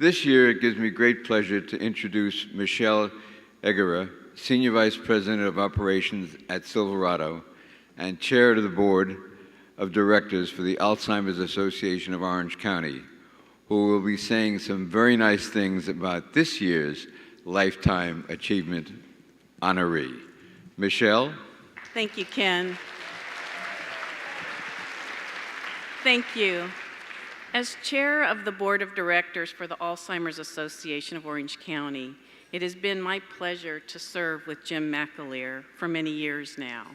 This year, it gives me great pleasure to introduce Michelle Egera, Senior Vice President of Operations at Silverado and Chair of the Board of Directors for the Alzheimer's Association of Orange County, who will be saying some very nice things about this year's Lifetime Achievement honoree. Michelle? Thank you, Ken. Thank you. As chair of the Board of Directors for the Alzheimer's Association of Orange County, it has been my pleasure to serve with Jim McAleer for many years now.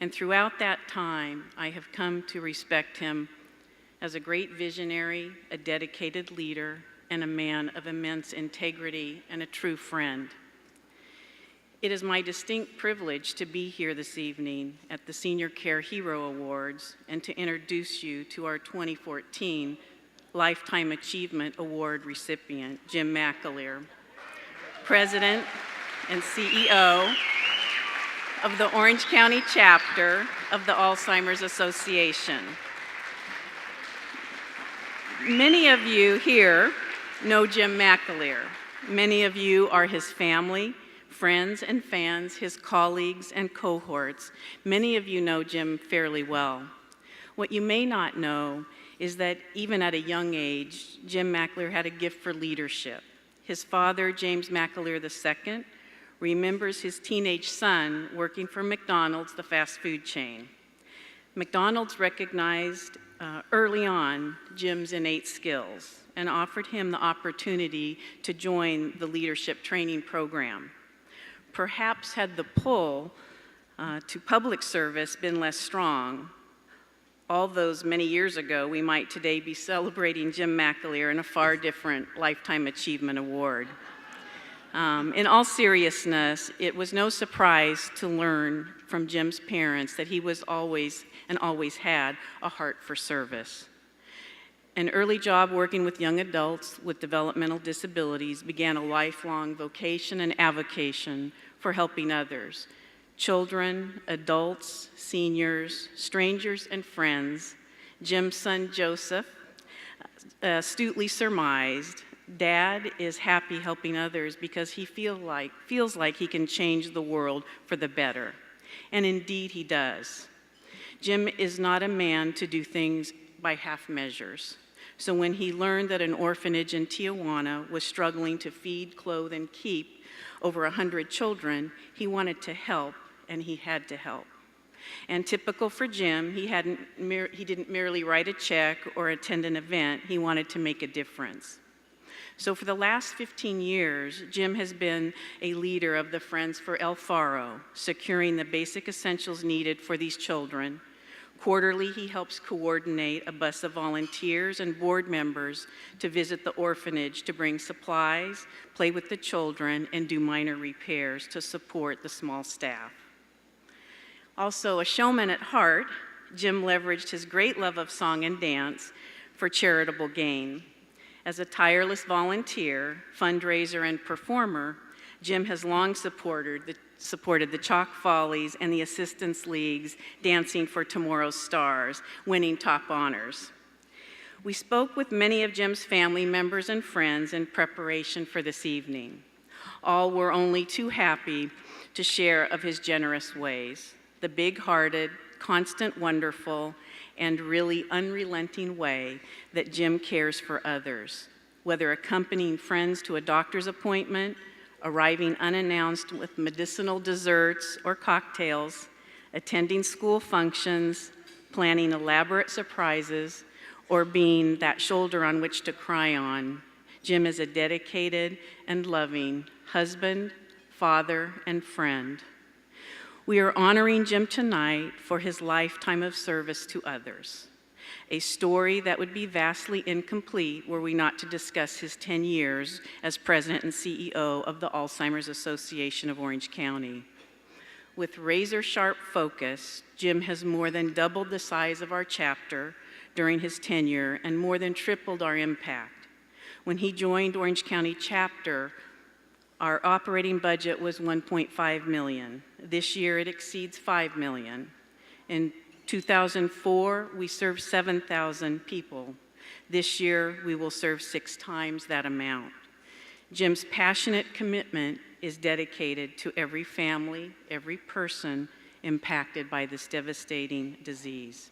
And throughout that time, I have come to respect him as a great visionary, a dedicated leader, and a man of immense integrity and a true friend. It is my distinct privilege to be here this evening at the Senior Care Hero Awards and to introduce you to our 2014 Lifetime Achievement Award recipient, Jim McAleer, President and CEO of the Orange County chapter of the Alzheimer's Association. Many of you here know Jim McAleer. Many of you are his family, friends and fans, his colleagues and cohorts. Many of you know Jim fairly well. What you may not know is that even at a young age, Jim McAleer had a gift for leadership. His father, James McAleer II, remembers his teenage son working for McDonald's, the fast food chain. McDonald's recognized early on Jim's innate skills and offered him the opportunity to join the leadership training program. Perhaps had the pull to public service been less strong, all those many years ago, we might today be celebrating Jim McAleer in a far different Lifetime Achievement Award. In all seriousness, it was no surprise to learn from Jim's parents that he was always and always had a heart for service. An early job working with young adults with developmental disabilities began a lifelong vocation and avocation for helping others. Children, adults, seniors, strangers, and friends. Jim's son, Joseph, astutely surmised, Dad is happy helping others because he feels like he can change the world for the better. And indeed he does. Jim is not a man to do things by half measures. So when he learned that an orphanage in Tijuana was struggling to feed, clothe, and keep over 100 children, he wanted to help, and he had to help. And typical for Jim, he didn't merely write a check or attend an event, he wanted to make a difference. So for the last 15 years, Jim has been a leader of the Friends for El Faro, securing the basic essentials needed for these children. Quarterly, he helps coordinate a bus of volunteers and board members to visit the orphanage to bring supplies, play with the children, and do minor repairs to support the small staff. Also, a showman at heart, Jim leveraged his great love of song and dance for charitable gain. As a tireless volunteer, fundraiser, and performer, Jim has long supported the Chalk Follies and the Assistance League's Dancing for Tomorrow's Stars, winning top honors. We spoke with many of Jim's family members and friends in preparation for this evening. All were only too happy to share of his generous ways, the big-hearted, constant, wonderful, and really unrelenting way that Jim cares for others, whether accompanying friends to a doctor's appointment, arriving unannounced with medicinal desserts or cocktails, attending school functions, planning elaborate surprises, or being that shoulder on which to cry on. Jim is a dedicated and loving husband, father, and friend. We are honoring Jim tonight for his lifetime of service to others, a story that would be vastly incomplete were we not to discuss his 10 years as president and CEO of the Alzheimer's Association of Orange County. With razor-sharp focus, Jim has more than doubled the size of our chapter during his tenure and more than tripled our impact. When he joined Orange County chapter, our operating budget was $1.5 million. This year it exceeds $5 million. In 2004, we served 7,000 people. This year, we will serve 6 times that amount. Jim's passionate commitment is dedicated to every family, every person impacted by this devastating disease.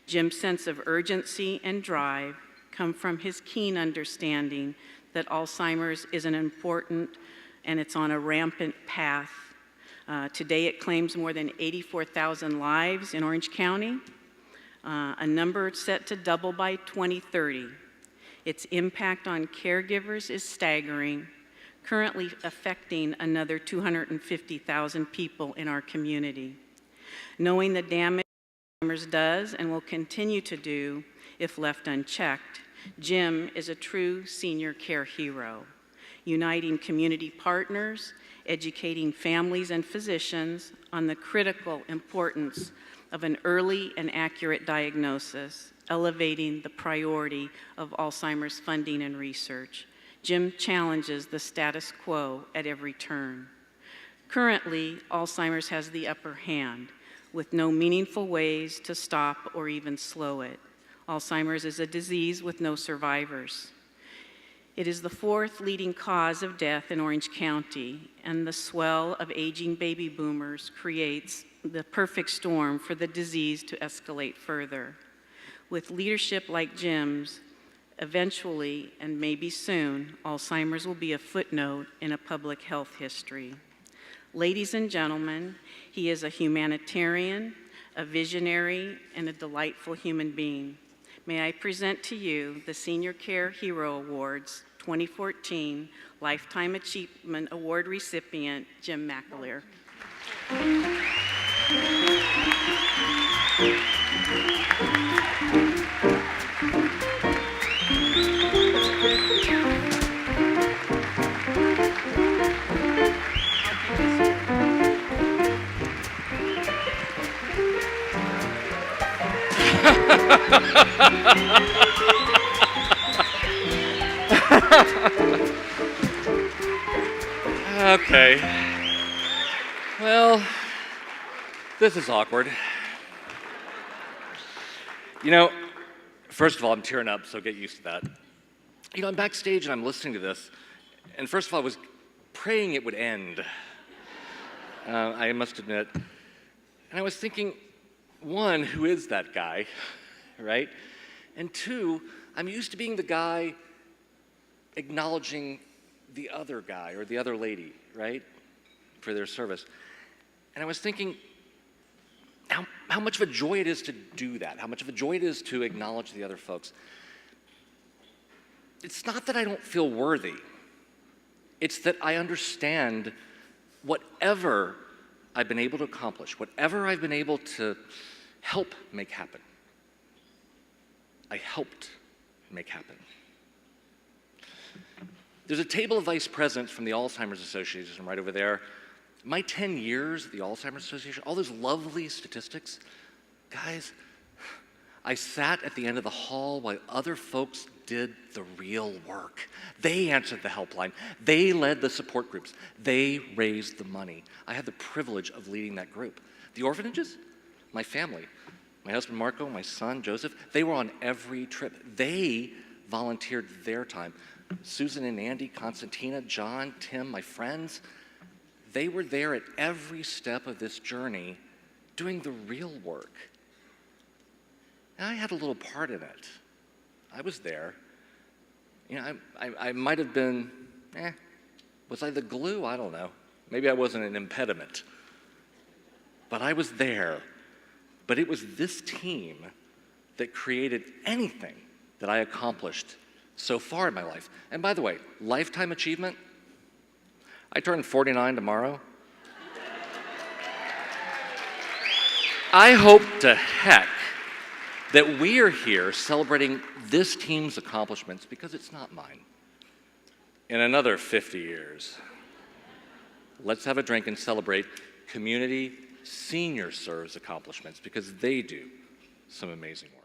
Jim's sense of urgency and drive come from his keen understanding that Alzheimer's is an important and it's on a rampant path. Today it claims more than 84,000 lives in Orange County, a number set to double by 2030. Its impact on caregivers is staggering, currently affecting another 250,000 people in our community. Knowing the damage Alzheimer's does and will continue to do if left unchecked, Jim is a true senior care hero, uniting community partners, educating families and physicians on the critical importance of an early and accurate diagnosis, elevating the priority of Alzheimer's funding and research. Jim challenges the status quo at every turn. Currently, Alzheimer's has the upper hand, with no meaningful ways to stop or even slow it. Alzheimer's is a disease with no survivors. It is the 4th leading cause of death in Orange County, and the swell of aging baby boomers creates the perfect storm for the disease to escalate further. With leadership like Jim's, eventually, and maybe soon, Alzheimer's will be a footnote in a public health history. Ladies and gentlemen, he is a humanitarian, a visionary, and a delightful human being. May I present to you the Senior Care Hero Awards 2014 Lifetime Achievement Award recipient, Jim McAleer. Okay. Well, this is awkward. You know, first of all, I'm tearing up, so get used to that. You know, I'm backstage and I'm listening to this, and first of all, I was praying it would end. I must admit. And I was thinking, one, who is that guy, right? And two, I'm used to being the guy acknowledging the other guy or the other lady, right, for their service. And I was thinking how much of a joy it is to do that, how much of a joy it is to acknowledge the other folks. It's not that I don't feel worthy. It's that I understand whatever I've been able to accomplish, whatever I've been able to help make happen, I helped make happen. There's a table of vice presidents from the Alzheimer's Association right over there. My 10 years at the Alzheimer's Association, all those lovely statistics, guys, I sat at the end of the hall while other folks did the real work. They answered the helpline. They led the support groups. They raised the money. I had the privilege of leading that group. The orphanages, my family, my husband Marco, my son Joseph, they were on every trip. They volunteered their time. Susan and Andy, Constantina, John, Tim, my friends, they were there at every step of this journey doing the real work. And I had a little part in it. I was there. You know, I might have been, was I the glue? I don't know. Maybe I wasn't an impediment. But I was there. But it was this team that created anything that I accomplished so far in my life. And by the way, lifetime achievement, I turn 49 tomorrow. I hope to heck that we are here celebrating this team's accomplishments because it's not mine. In another 50 years, let's have a drink and celebrate Community Senior Serves accomplishments because they do some amazing work.